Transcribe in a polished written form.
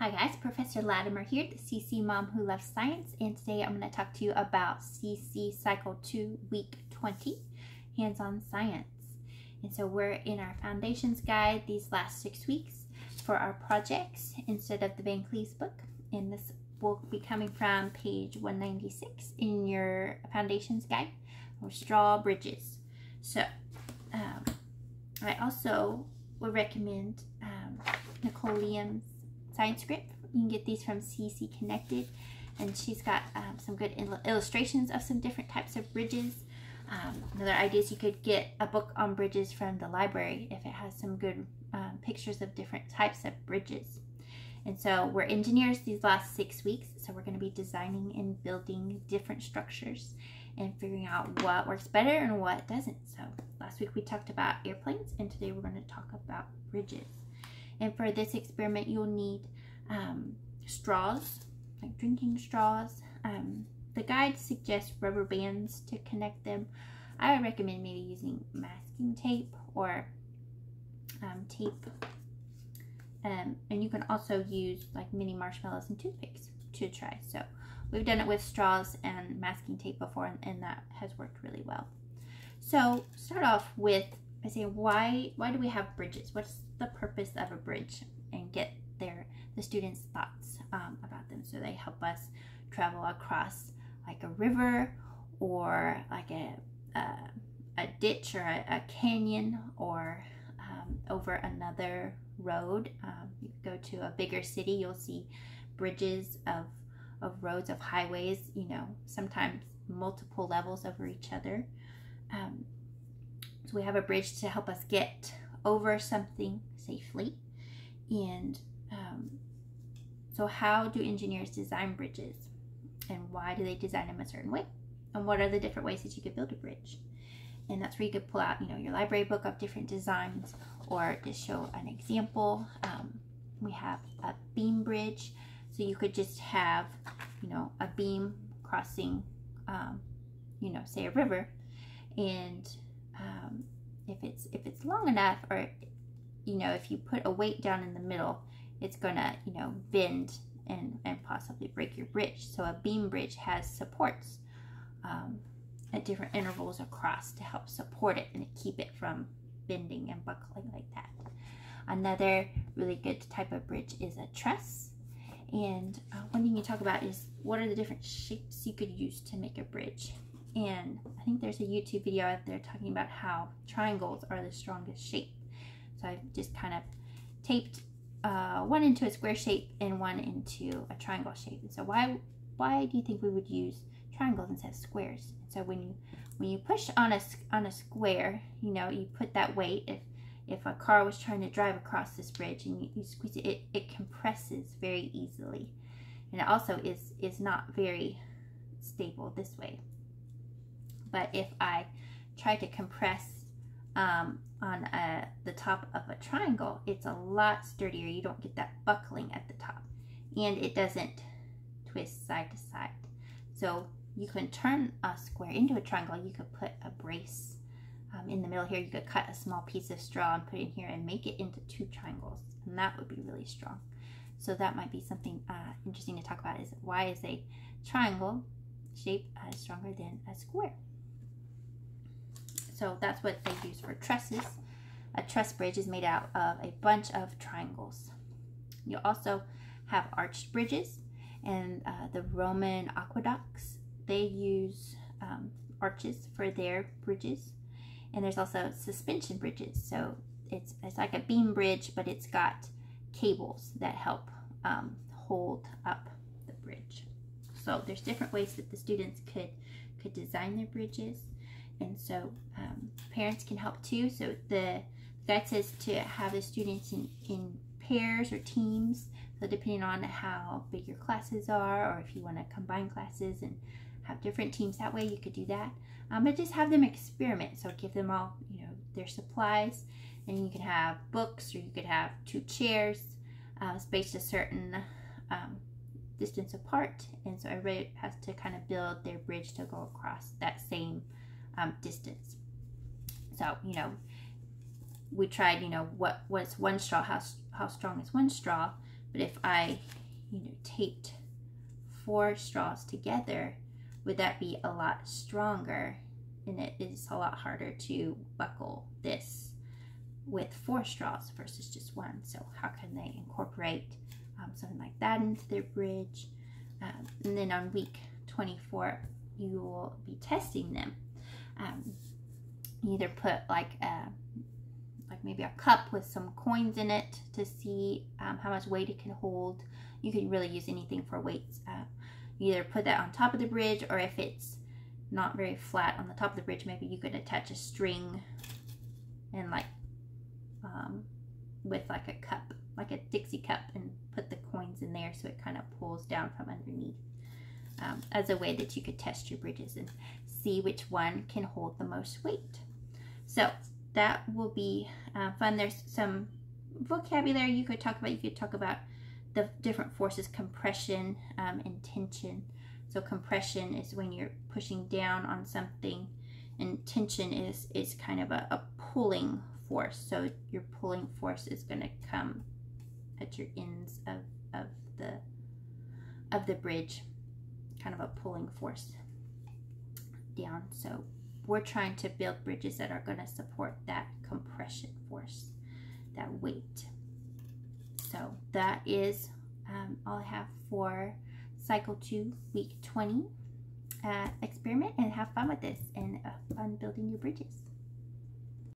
Hi guys, Professor Latimer here, the CC Mom Who Loves Science, and today I'm going to talk to you about CC Cycle 2, Week 20, Hands-on Science. And so we're in our Foundations Guide these last 6 weeks for our projects instead of the Van Cleves book, and this will be coming from page 196 in your Foundations Guide, or Straw Bridges. So, I also would recommend Nicole Liam's science script. You can get these from CC Connected, and she's got some good illustrations of some different types of bridges. Another idea is you could get a book on bridges from the library if it has some good pictures of different types of bridges. And so we're engineers these last 6 weeks, so we're going to be designing and building different structures and figuring out what works better and what doesn't. So last week we talked about airplanes, and today we're going to talk about bridges. And for this experiment, you'll need straws, like drinking straws. The guide suggests rubber bands to connect them. I would recommend maybe using masking tape or tape. And you can also use like mini marshmallows and toothpicks to try. So we've done it with straws and masking tape before, and that has worked really well. So start off with, I say, why do we have bridges? What's the purpose of a bridge? And get the students' thoughts about them. So they help us travel across like a river, or like a ditch, or a canyon, or over another road. You go to a bigger city, you'll see bridges of roads, of highways, you know, sometimes multiple levels over each other. So we have a bridge to help us get over something safely. And so how do engineers design bridges, and why do they design them a certain way, and what are the different ways that you could build a bridge? And that's where you could pull out, you know, your library book of different designs, or just show an example. We have a beam bridge, so you could just have, you know, a beam crossing, you know, say a river, and if it's long enough, or you know, if you put a weight down in the middle, it's gonna, you know, bend and possibly break your bridge. So a beam bridge has supports at different intervals across to help support it and keep it from bending and buckling like that. Another really good type of bridge is a truss. And one thing you talk about is what are the different shapes you could use to make a bridge. And I think there's a YouTube video out there talking about how triangles are the strongest shape. So I've just kind of taped one into a square shape and one into a triangle shape. And so why do you think we would use triangles instead of squares? And so when you push on a square, you know, you put that weight. If a car was trying to drive across this bridge and you squeeze it, it compresses very easily, and it also is not very stable this way. But if I try to compress on the top of a triangle, it's a lot sturdier. You don't get that buckling at the top, and it doesn't twist side to side. So you can turn a square into a triangle. You could put a brace in the middle here. You could cut a small piece of straw and put it in here and make it into 2 triangles, and that would be really strong. So that might be something interesting to talk about, is why is a triangle shape stronger than a square? So that's what they use for trusses. A truss bridge is made out of a bunch of triangles. You also have arched bridges, and the Roman aqueducts, they use arches for their bridges. And there's also suspension bridges. So it's like a beam bridge, but it's got cables that help hold up the bridge. So there's different ways that the students could design their bridges. And so parents can help too. So the guide says to have the students in pairs or teams. So depending on how big your classes are, or if you want to combine classes and have different teams, that way you could do that. But just have them experiment. So give them all, you know, their supplies, and you can have books, or you could have 2 chairs spaced a certain distance apart. And so everybody has to kind of build their bridge to go across that same distance. So, you know, we tried, you know, what's one straw, how strong is one straw, But if I, taped 4 straws together, would that be a lot stronger? And it is a lot harder to buckle this with 4 straws versus just 1. So how can they incorporate something like that into their bridge? And then on week 24, you will be testing them. Either put like maybe a cup with some coins in it to see how much weight it can hold. You can really use anything for weights. Either put that on top of the bridge, or if it's not very flat on the top of the bridge, maybe you could attach a string and with like a cup, like a Dixie cup, and put the coins in there so it kind of pulls down from underneath, as a way that you could test your bridges and see which one can hold the most weight. So that will be fun. There's some vocabulary you could talk about. You could talk about the different forces: compression and tension. So compression is when you're pushing down on something, and tension is kind of a pulling force. So your pulling force is going to come at your ends of the bridge, kind of a pulling force down. So we're trying to build bridges that are going to support that compression force, that weight. So that is all I have for Cycle 2, Week 20 experiment, and have fun with this and fun building your bridges.